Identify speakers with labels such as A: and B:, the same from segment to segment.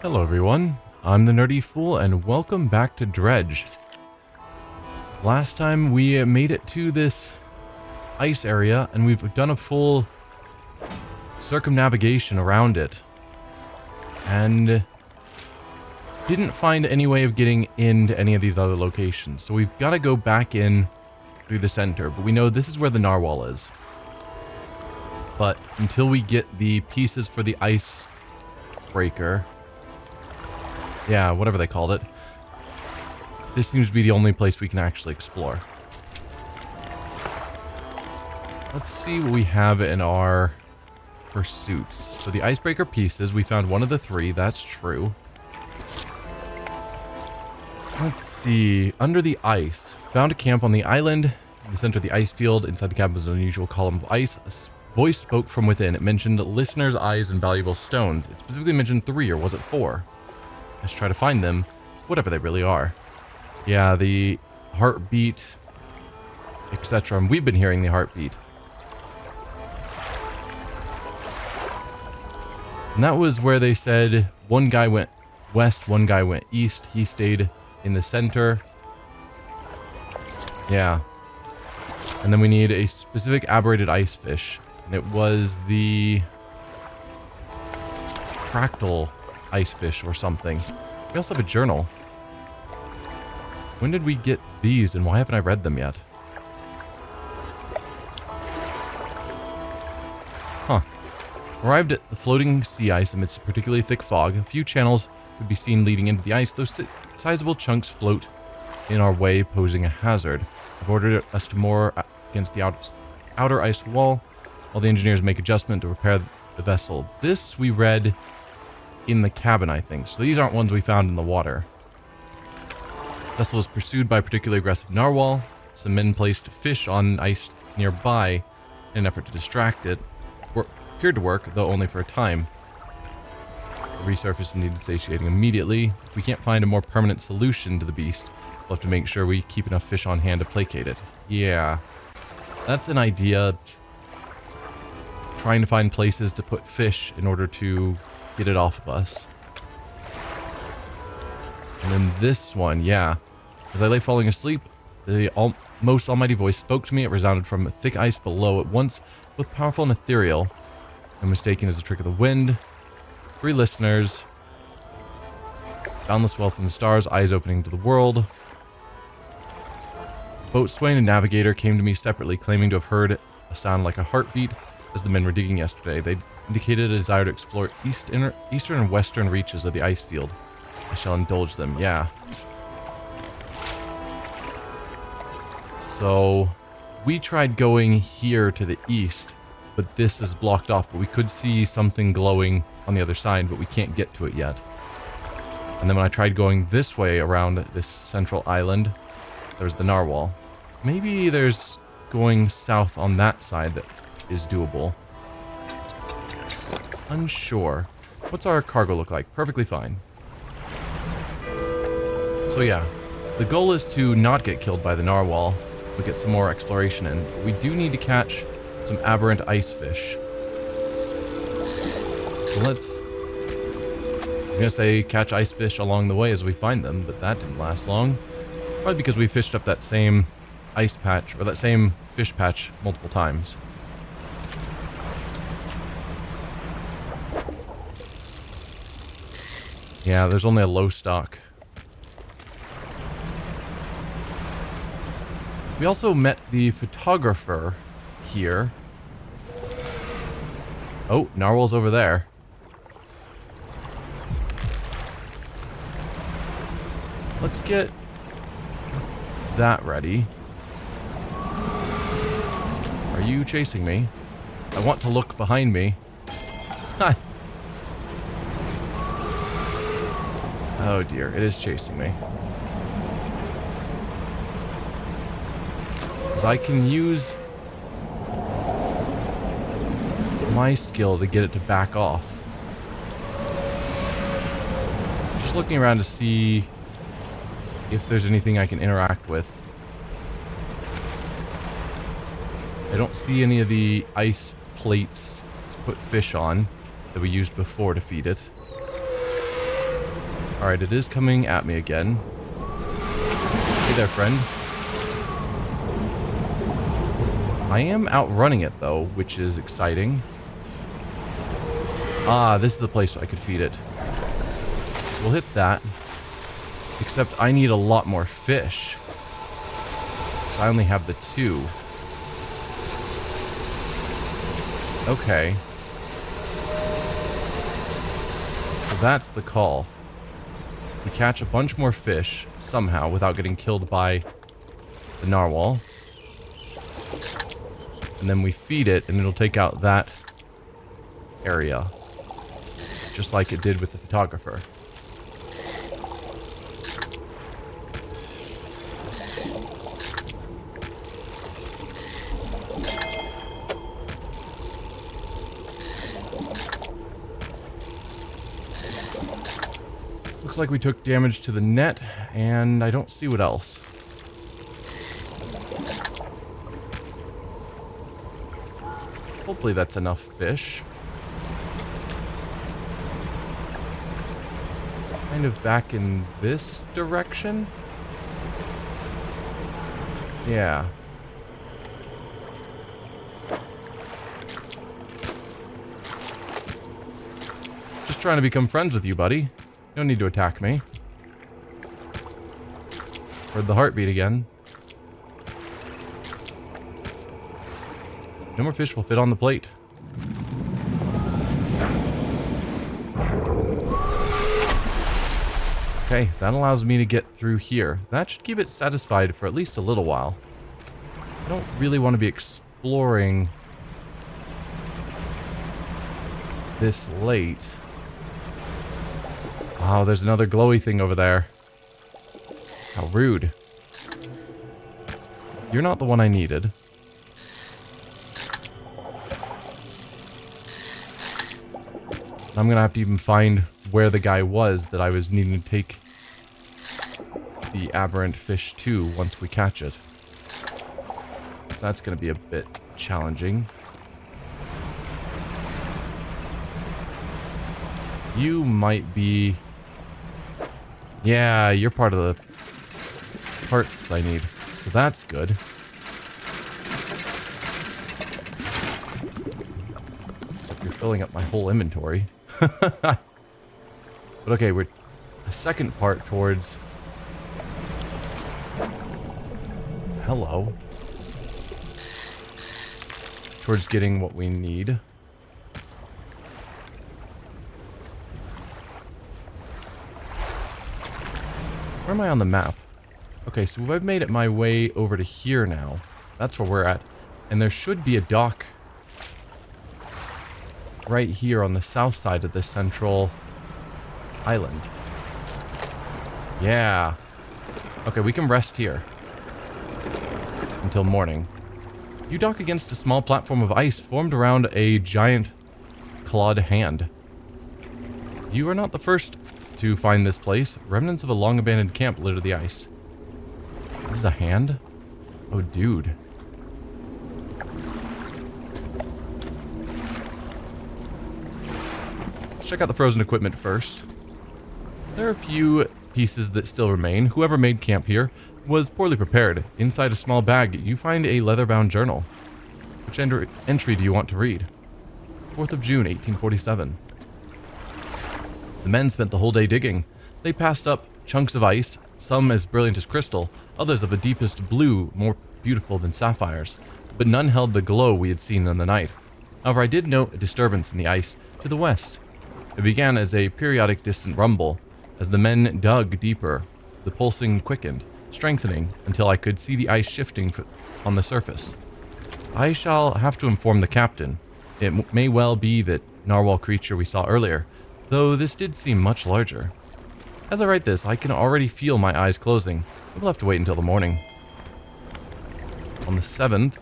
A: Hello everyone, I'm the Nerdy Fool and welcome back to Dredge. Last time we made it to this ice area and we've done a full circumnavigation around it. And didn't find any way of getting into any of these other locations. So we've got to go back in through the center, but we know this is where the narwhal is. But until we get the pieces for the Icebreaker, yeah, whatever they called it, this seems to be the only place we can actually explore. Let's see what we have in our pursuits. So the Icebreaker pieces, we found one of the three, that's true. Let's see, under the ice, found a camp on the island, in the center of the ice field. Inside the camp was an unusual column of ice. A voice spoke from within. It mentioned listeners' eyes and valuable stones. It specifically mentioned 3, or was it 4? Let's try to find them, whatever they really are. Yeah, the heartbeat, etc. And we've been hearing the heartbeat. And that was where they said one guy went west, one guy went east. He stayed in the center. Yeah. And then we need a specific aberrated ice fish. And it was the fractal ice fish or something. We also have a journal. When did we get these and why haven't I read them yet? Huh. Arrived at the floating sea ice amidst a particularly thick fog. A few channels could be seen leading into the ice. Those sizable chunks float in our way, posing a hazard. I've ordered us to moor against the outer ice wall while the engineers make adjustment to repair the vessel. This we read in the cabin, I think. So these aren't ones we found in the water. The vessel was pursued by a particularly aggressive narwhal. Some men placed fish on ice nearby in an effort to distract it. Appeared to work, though only for a time. The resurface needed satiating immediately. If we can't find a more permanent solution to the beast, we'll have to make sure we keep enough fish on hand to placate it. Yeah. That's an idea. Trying to find places to put fish in order to get it off of us. And then this one, yeah. As I lay falling asleep, the most almighty voice spoke to me. It resounded from thick ice below, at once both powerful and ethereal, and mistaken as a trick of the wind. 3 listeners. Boundless wealth in the stars, eyes opening to the world. Boatswain and navigator came to me separately, claiming to have heard a sound like a heartbeat as the men were digging yesterday. They indicated a desire to explore eastern and western reaches of the ice field. I shall indulge them, yeah. So, we tried going here to the east, but this is blocked off. But we could see something glowing on the other side, but we can't get to it yet. And then when I tried going this way around this central island, there's the narwhal. Maybe there's going south on that side that is doable. Unsure. What's our cargo look like? Perfectly fine. So yeah, the goal is to not get killed by the narwhal. We'll get some more exploration in. But we do need to catch some aberrant ice fish. So let's... I'm gonna say catch ice fish along the way as we find them, but that didn't last long. Probably because we fished up that same ice patch, or that same fish patch multiple times. Yeah, there's only a low stock. We also met the photographer here. Oh, narwhal's over there. Let's get that ready. Are you chasing me? I want to look behind me. Hi. Oh dear, it is chasing me. Because I can use my skill to get it to back off. Just looking around to see if there's anything I can interact with. I don't see any of the ice plates to put fish on that we used before to feed it. Alright, it is coming at me again. Hey there, friend. I am outrunning it, though, which is exciting. Ah, this is the place I could feed it. We'll hit that. Except I need a lot more fish. I only have the 2. Okay. So that's the call. We catch a bunch more fish, somehow, without getting killed by the narwhal. And then we feed it, and it'll take out that area. Just like it did with the photographer. Looks like we took damage to the net, and I don't see what else. Hopefully that's enough fish. Kind of back in this direction. Yeah. Just trying to become friends with you, buddy. No need to attack me. Heard the heartbeat again. No more fish will fit on the plate. Okay, that allows me to get through here. That should keep it satisfied for at least a little while. I don't really want to be exploring this late. Oh, there's another glowy thing over there. How rude. You're not the one I needed. I'm gonna have to even find where the guy was that I was needing to take the aberrant fish to once we catch it. That's gonna be a bit challenging. You might be... Yeah, you're part of the parts I need. So that's good. Except you're filling up my whole inventory. But okay, we're the second part towards... Hello. Towards getting what we need. Where am I on the map? Okay, so I've made it my way over to here now. That's where we're at. And there should be a dock right here on the south side of this central island. Yeah. Okay, we can rest here until morning. You dock against a small platform of ice formed around a giant clawed hand. You are not the first to find this place. Remnants of a long abandoned camp litter the ice. This is a hand? Oh, dude. Let's check out the frozen equipment first. There are a few pieces that still remain. Whoever made camp here was poorly prepared. Inside a small bag, you find a leather-bound journal. Which entry do you want to read? 4th of June, 1847. The men spent the whole day digging. They passed up chunks of ice, some as brilliant as crystal, others of the deepest blue, more beautiful than sapphires, but none held the glow we had seen in the night. However, I did note a disturbance in the ice to the west. It began as a periodic distant rumble. As the men dug deeper, the pulsing quickened, strengthening until I could see the ice shifting on the surface. I shall have to inform the captain. It may well be that narwhal creature we saw earlier, though this did seem much larger. As I write this, I can already feel my eyes closing. We'll have to wait until the morning. On the 7th,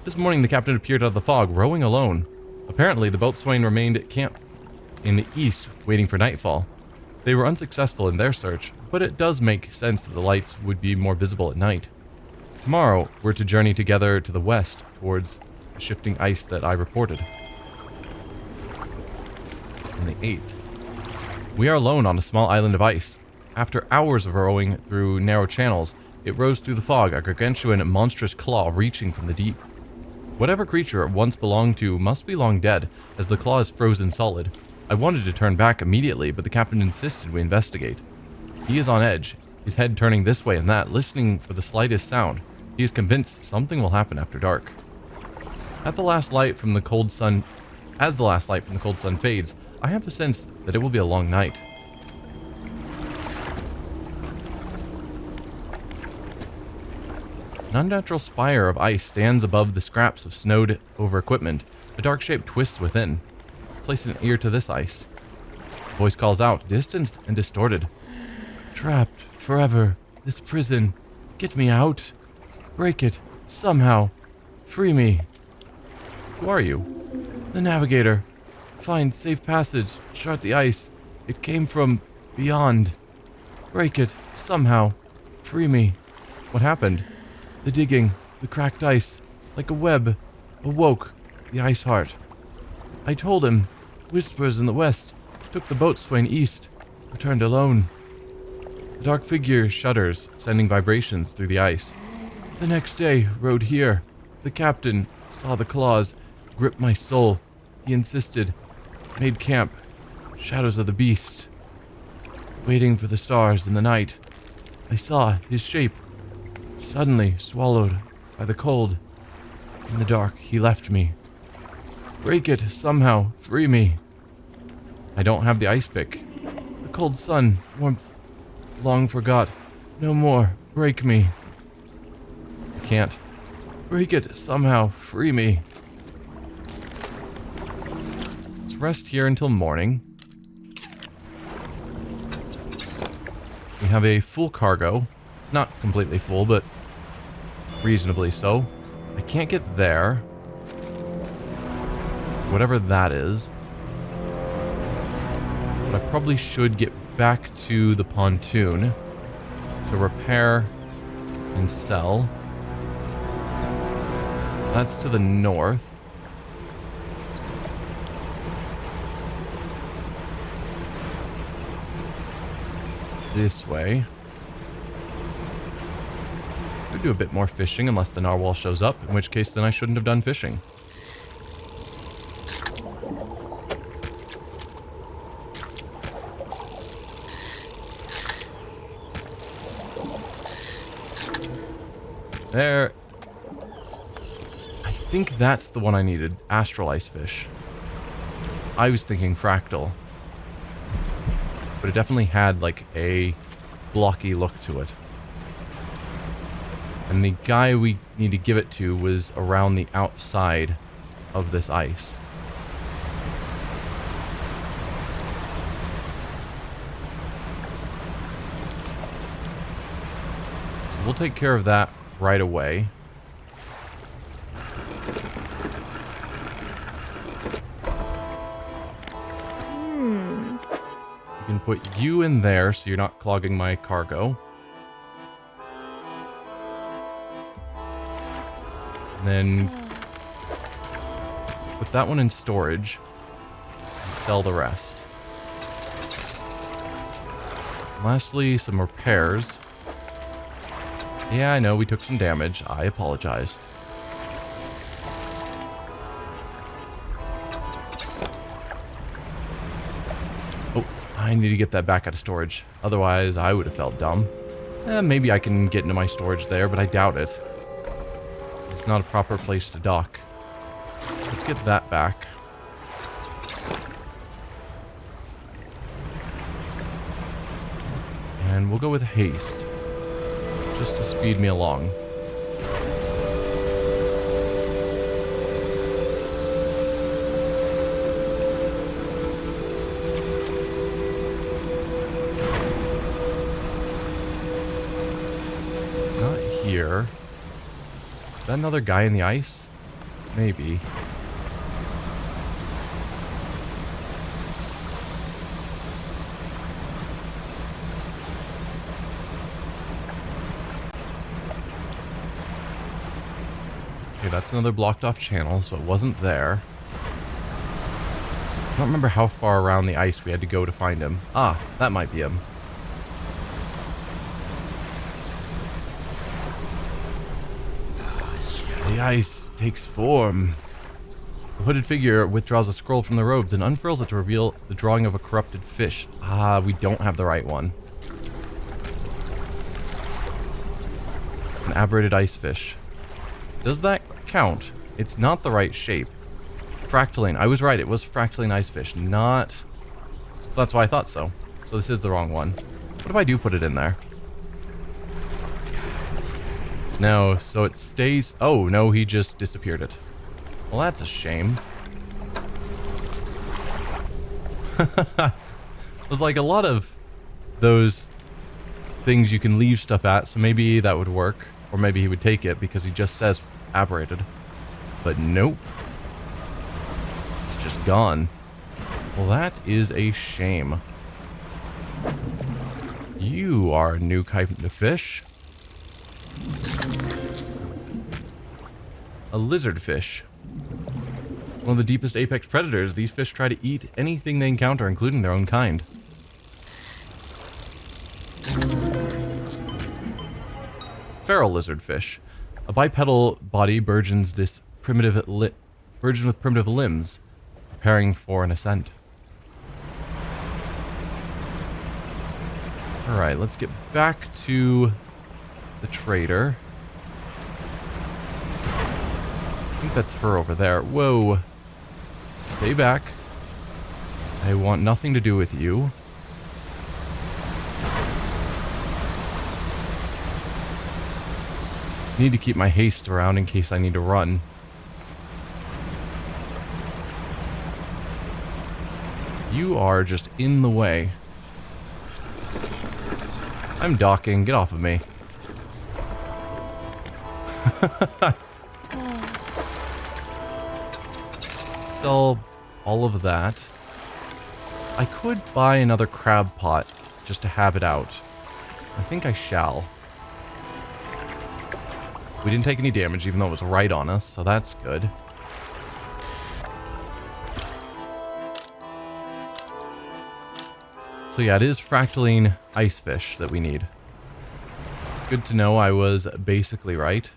A: this morning the captain appeared out of the fog, rowing alone. Apparently, the boatswain remained at camp in the east, waiting for nightfall. They were unsuccessful in their search, but it does make sense that the lights would be more visible at night. Tomorrow, we're to journey together to the west, towards the shifting ice that I reported. On the 8th. We are alone on a small island of ice. After hours of rowing through narrow channels, it rose through the fog, a gargantuan and monstrous claw reaching from the deep. Whatever creature it once belonged to must be long dead, as the claw is frozen solid. I wanted to turn back immediately, but the captain insisted we investigate. He is on edge, his head turning this way and that, listening for the slightest sound. He is convinced something will happen after dark. As the last light from the cold sun fades, I have the sense that it will be a long night. An unnatural spire of ice stands above the scraps of snowed-over equipment. A dark shape twists within. Place an ear to this ice. The voice calls out, distanced and distorted. Trapped forever. This prison. Get me out. Break it. Somehow. Free me. Who are you? The navigator. Find safe passage. Chart the ice. It came from beyond. Break it. Somehow. Free me. What happened? The digging. The cracked ice. Like a web. Awoke. The ice heart. I told him. Whispers in the west. Took the boatswain east. Returned alone. The dark figure shudders, sending vibrations through the ice. The next day, rode here. The captain saw the claws. Gripped my soul. He insisted. Made camp. Shadows of the beast. Waiting for the stars in the night. I saw his shape. Suddenly swallowed by the cold. In the dark, he left me. Break it, somehow. Free me. I don't have the ice pick. The cold sun, warmth, long forgot. No more. Break me. I can't. Break it, somehow. Free me. Let's rest here until morning. We have a full cargo. Not completely full, but reasonably so. I can't get there. Whatever that is. But I probably should get back to the pontoon to repair and sell. So that's to the north. This way. Could do a bit more fishing unless the narwhal shows up, in which case then I shouldn't have done fishing. There. I think that's the one I needed. Astral ice fish. I was thinking fractal. But it definitely had like a blocky look to it. And the guy we need to give it to was around the outside of this ice. So we'll take care of that right away. You can put you in there so you're not clogging my cargo. And then put that one in storage and sell the rest. Lastly, some repairs. Yeah, I know we took some damage. I apologize. Oh, I need to get that back out of storage. Otherwise, I would have felt dumb. Maybe I can get into my storage there, but I doubt it. It's not a proper place to dock. Let's get that back. And we'll go with haste. Just to speed me along. It's not here. Is that another guy in the ice? Maybe. Okay, that's another blocked off channel, so it wasn't there. I don't remember how far around the ice we had to go to find him. Ah, that might be him. The ice takes form. The hooded figure withdraws a scroll from the robes and unfurls it to reveal the drawing of a corrupted fish. Ah, we don't have the right one. An aberrated ice fish. Does that count? It's not the right shape. Fractaline. I was right. It was fractaline ice fish, not... So that's why I thought so. So this is the wrong one. What if I do put it in there? No, so it stays... Oh, no, he just disappeared it. Well, that's a shame. There's like a lot of those things you can leave stuff at, so maybe that would work. Or maybe he would take it because he just says aberrated. But nope. It's just gone. Well, that is a shame. You are a new kind of fish. A lizard fish. One of the deepest apex predators, these fish try to eat anything they encounter, including their own kind. Feral lizardfish. A bipedal body burgeons with primitive limbs, preparing for an ascent. Alright, let's get back to the trader. I think that's her over there. Whoa. Stay back. I want nothing to do with you. Need to keep my haste around in case I need to run. You are just in the way. I'm docking. Get off of me. Sell all of that. I could buy another crab pot just to have it out. I think I shall. We didn't take any damage, even though it was right on us, so that's good. So yeah, it is fractaline ice fish that we need. Good to know I was basically right.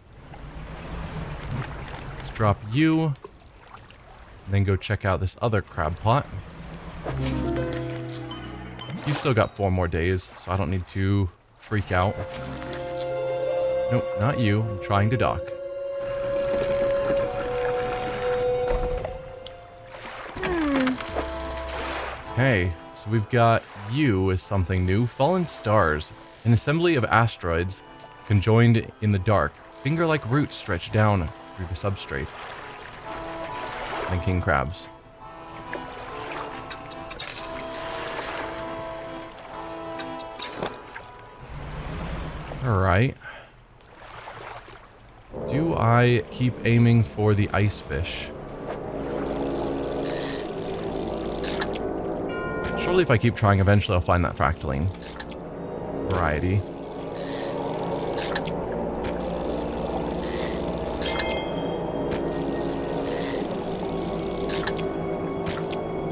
A: Let's drop you. And then go check out this other crab pot. You've still got 4 more days, so I don't need to freak out. Nope, not you. I'm trying to dock. Okay, so we've got you as something new. Fallen stars. An assembly of asteroids conjoined in the dark. Finger-like roots stretch down through the substrate. And king crabs. Alright. Do I keep aiming for the ice fish? Surely if I keep trying, eventually I'll find that fractaline variety.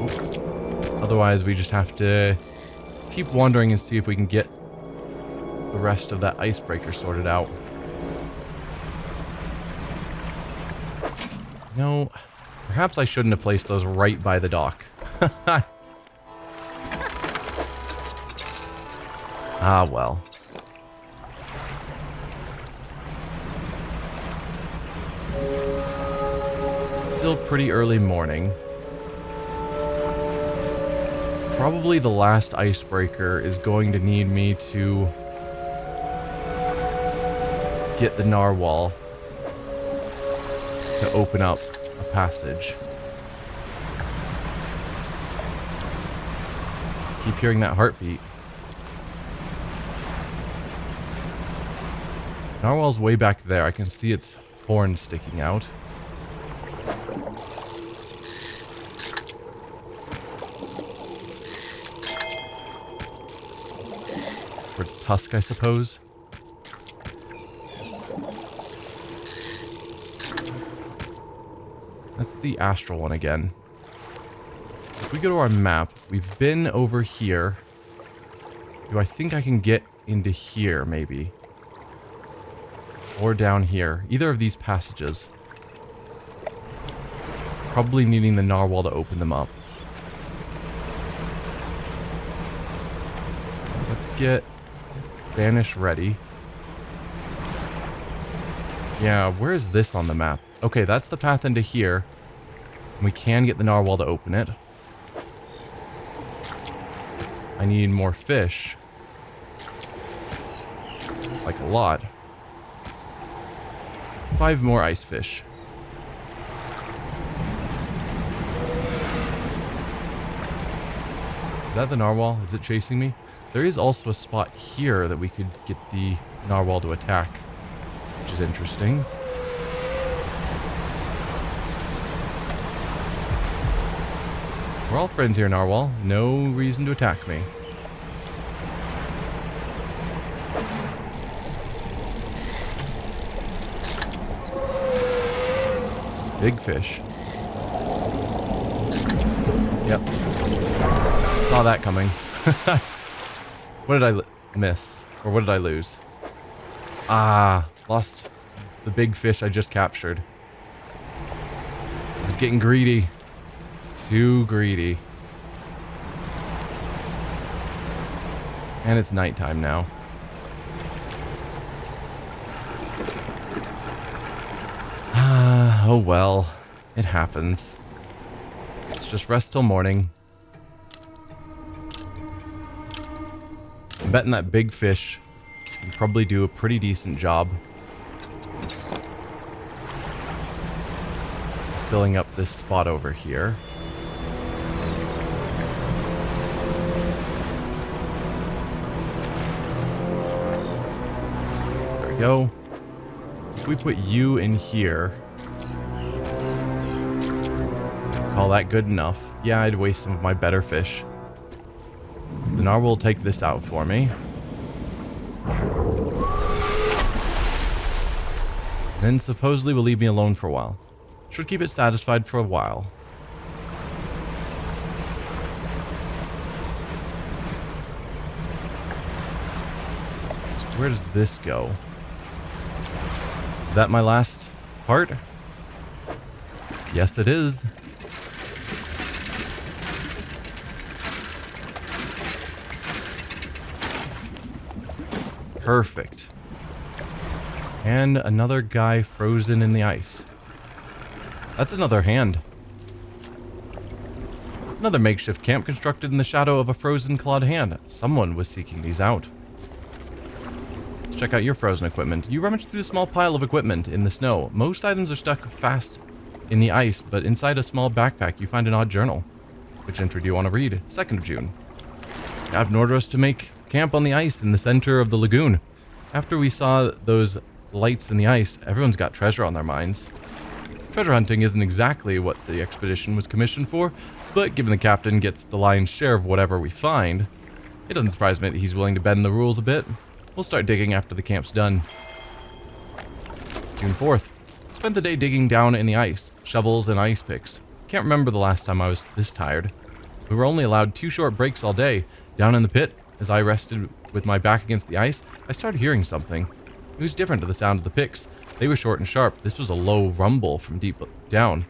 A: Ooh. Otherwise, we just have to keep wandering and see if we can get the rest of that icebreaker sorted out. No, perhaps I shouldn't have placed those right by the dock. Ah, well. Still pretty early morning. Probably the last icebreaker is going to need me to get the narwhal to open up a passage. Keep hearing that heartbeat. Narwhal's way back there. I can see its horn sticking out. For its tusk, I suppose. That's the astral one again. If we go to our map, we've been over here. Do I think I can get into here, maybe? Or down here. Either of these passages. Probably needing the narwhal to open them up. Let's get Banish ready. Yeah, where is this on the map? Okay, that's the path into here. We can get the narwhal to open it. I need more fish. Like a lot. 5 more ice fish. Is that the narwhal? Is it chasing me? There is also a spot here that we could get the narwhal to attack, which is interesting. We're all friends here, narwhal. No reason to attack me. Big fish. Yep. Saw that coming. What did I miss? Or what did I lose? Ah, lost the big fish I just captured. I was getting greedy. Too greedy. And it's nighttime now. Oh well. It happens. Let's just rest till morning. I'm betting that big fish can probably do a pretty decent job filling up this spot over here. There we go. So if we put you in here, call that good enough. Yeah, I'd waste some of my better fish. The narwhal will take this out for me. Then supposedly will leave me alone for a while. Should keep it satisfied for a while. So where does this go? Is that my last part? Yes, it is. Perfect. And another guy frozen in the ice. That's another hand. Another makeshift camp constructed in the shadow of a frozen clawed hand. Someone was seeking these out. Let's check out your frozen equipment. You rummage through a small pile of equipment in the snow. Most items are stuck fast in the ice, but inside a small backpack you find an odd journal. Which entry do you want to read? 2nd of June. Gavin ordered us to make camp on the ice in the center of the lagoon. After we saw those lights in the ice, everyone's got treasure on their minds. Treasure hunting isn't exactly what the expedition was commissioned for, but given the captain gets the lion's share of whatever we find, it doesn't surprise me that he's willing to bend the rules a bit. We'll start digging after the camp's done. June 4th. Spent the day digging down in the ice, shovels and ice picks. Can't remember the last time I was this tired. We were only allowed 2 short breaks all day. Down in the pit, as I rested with my back against the ice, I started hearing something. It was different to the sound of the picks. They were short and sharp. This was a low rumble from deep down.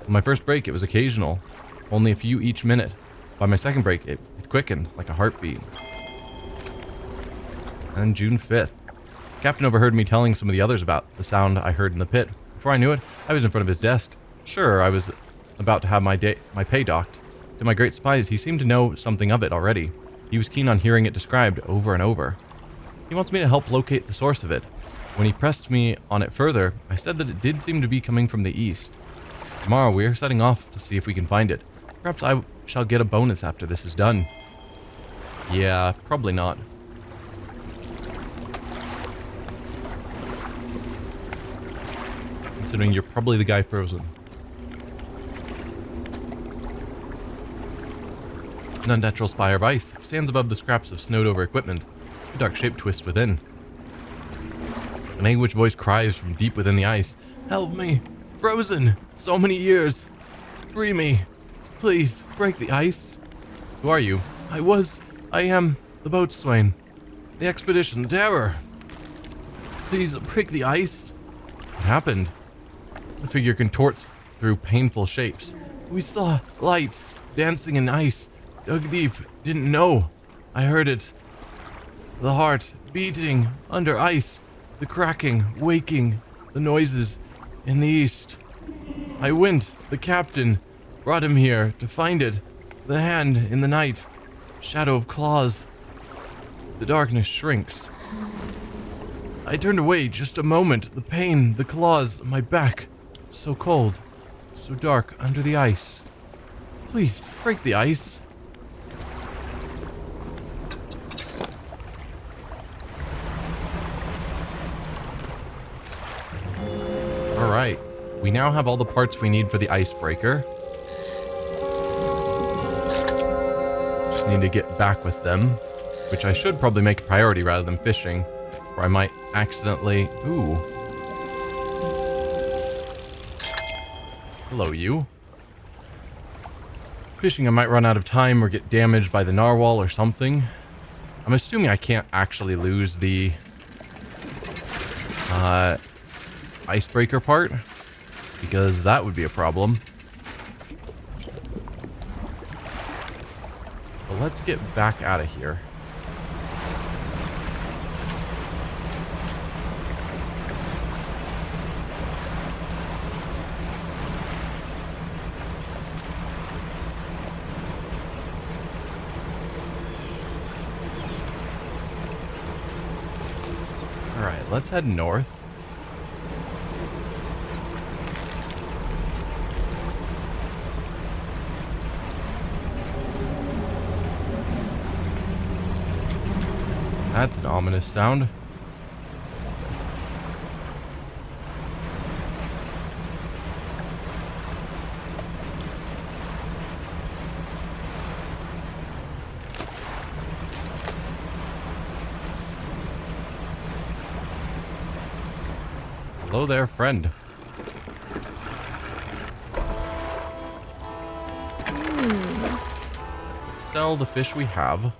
A: On my first break, it was occasional, only a few each minute. By my second break, it quickened like a heartbeat. And June 5th. Captain overheard me telling some of the others about the sound I heard in the pit. Before I knew it, I was in front of his desk. Sure, I was about to have my pay docked. To my great surprise, he seemed to know something of it already. He was keen on hearing it described over and over. He wants me to help locate the source of it. When he pressed me on it further, I said that it did seem to be coming from the east. Tomorrow we are setting off to see if we can find it. Perhaps I shall get a bonus after this is done. Yeah, probably not. Considering you're probably the guy frozen. An unnatural spire of ice stands above the scraps of snowed-over equipment. A dark shape twists within. An anguished voice cries from deep within the ice. Help me! Frozen! So many years! Free me! Please, break the ice. Who are you? I am the boatswain. The expedition, Terror. Please, break the ice. What happened? The figure contorts through painful shapes. We saw lights dancing in ice. Dug deep. Didn't know. I heard it. The heart beating under ice. The cracking, waking, the noises in the east. I went. The captain brought him here to find it. The hand in the night. Shadow of claws. The darkness shrinks. I turned away just a moment. The pain, the claws, my back. So cold. So dark under the ice. Please, break the ice. Alright. We now have all the parts we need for the icebreaker. Just need to get back with them. Which I should probably make a priority rather than fishing. Or I might accidentally... Ooh. Hello, you. Fishing, I might run out of time or get damaged by the narwhal or something. I'm assuming I can't actually lose the icebreaker part, because that would be a problem. But let's get back out of here. Alright, let's head north. That's an ominous sound. Hello there, friend. Let's sell the fish we have.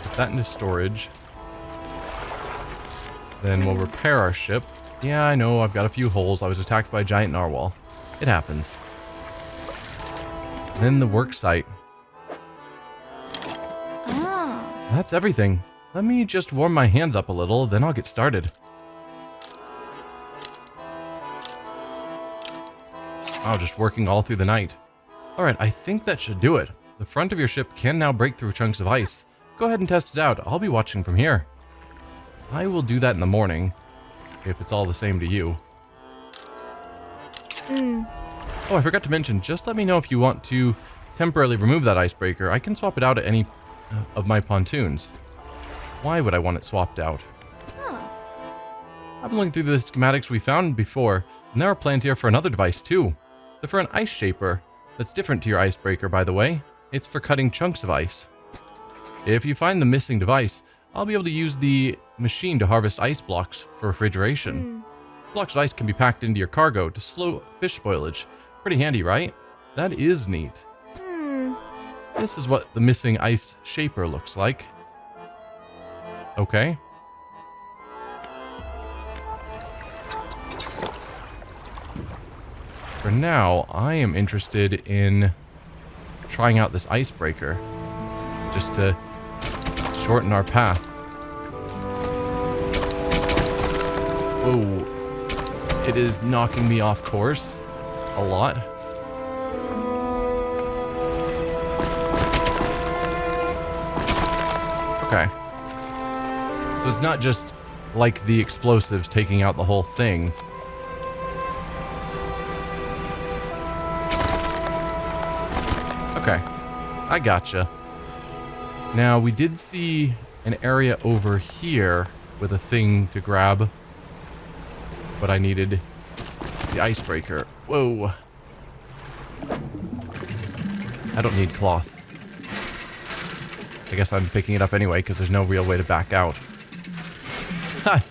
A: Put that into storage. Then we'll repair our ship. Yeah, I know, I've got a few holes. I was attacked by a giant narwhal. It happens. Then the work site. That's everything. Let me just warm my hands up a little, then I'll get started. Wow, just working all through the night. Alright, I think that should do it. The front of your ship can now break through chunks of ice. Go ahead and test it out. I'll be watching from here. I will do that in the morning, if it's all the same to you. Oh, I forgot to mention, just let me know if you want to temporarily remove that icebreaker. I can swap it out at any of my pontoons. Why would I want it swapped out? I've been looking through the schematics we found before, and there are plans here for another device too. They're for an ice shaper. That's different to your icebreaker, by the way. It's for cutting chunks of ice. If you find the missing device, I'll be able to use the machine to harvest ice blocks for refrigeration. Blocks of ice can be packed into your cargo to slow fish spoilage. Pretty handy, right? That is neat. This is what the missing ice shaper looks like. Okay. For now, I am interested in trying out this icebreaker, just to shorten our path. Whoa. It is knocking me off course a lot. Okay. So it's not just like the explosives taking out the whole thing. Okay, I gotcha. Now, we did see an area over here with a thing to grab, but I needed the icebreaker. Whoa. I don't need cloth. I guess I'm picking it up anyway because there's no real way to back out. Ha!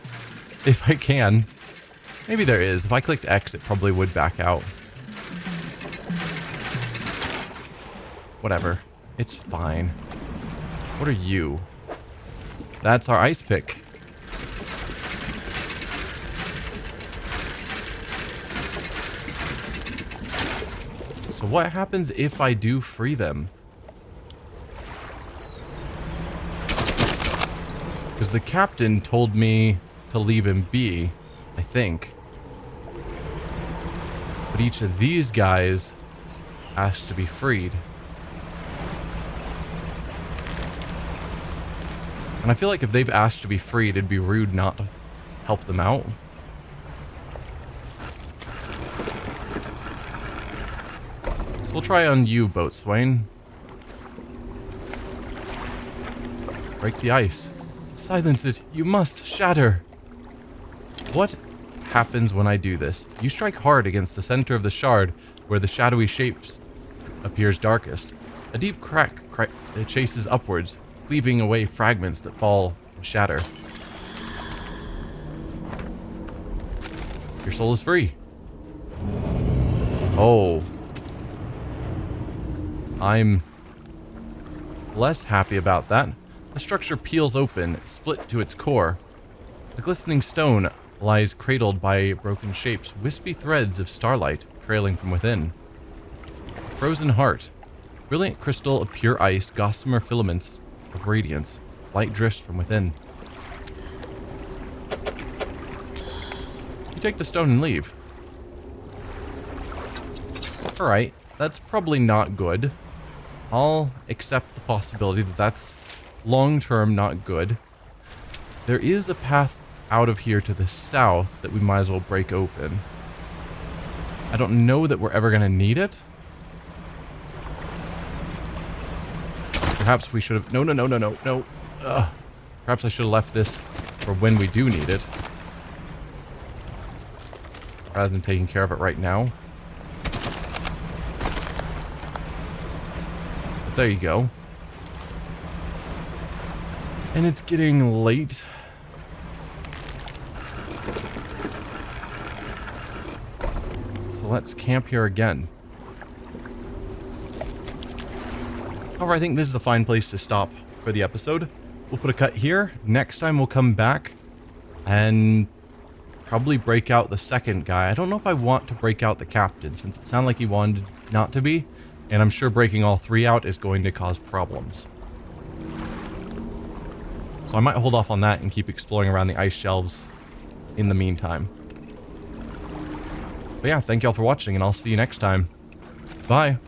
A: If I can. Maybe there is. If I clicked X, it probably would back out. Whatever. It's fine. What are you? That's our ice pick. So what happens if I do free them? Because the captain told me to leave him be, I think. But each of these guys asked to be freed. And I feel like if they've asked to be freed, it'd be rude not to help them out. So we'll try on you, Boatswain. Break the ice. Silence it. You must shatter. What happens when I do this? You strike hard against the center of the shard where the shadowy shapes appears darkest. A deep crack chases upwards, cleaving away fragments that fall and shatter. Your soul is free. Oh. I'm less happy about that. The structure peels open, split to its core. The glistening stone lies cradled by broken shapes, wispy threads of starlight trailing from within. Frozen heart. Brilliant crystal of pure ice, gossamer filaments of radiance. Light drifts from within. You take the stone and leave. Alright, that's probably not good. I'll accept the possibility that that's long-term not good. There is a path out of here to the south that we might as well break open. I don't know that we're ever going to need it. Perhaps we should have... No. Perhaps I should have left this for when we do need it, rather than taking care of it right now. But there you go. And it's getting late. So let's camp here again. However, I think this is a fine place to stop for the episode. We'll put a cut here. Next time we'll come back and probably break out the second guy. I don't know if I want to break out the captain, since it sounded like he wanted not to be. And I'm sure breaking all three out is going to cause problems. So I might hold off on that and keep exploring around the ice shelves in the meantime. But yeah, thank y'all for watching, and I'll see you next time. Bye.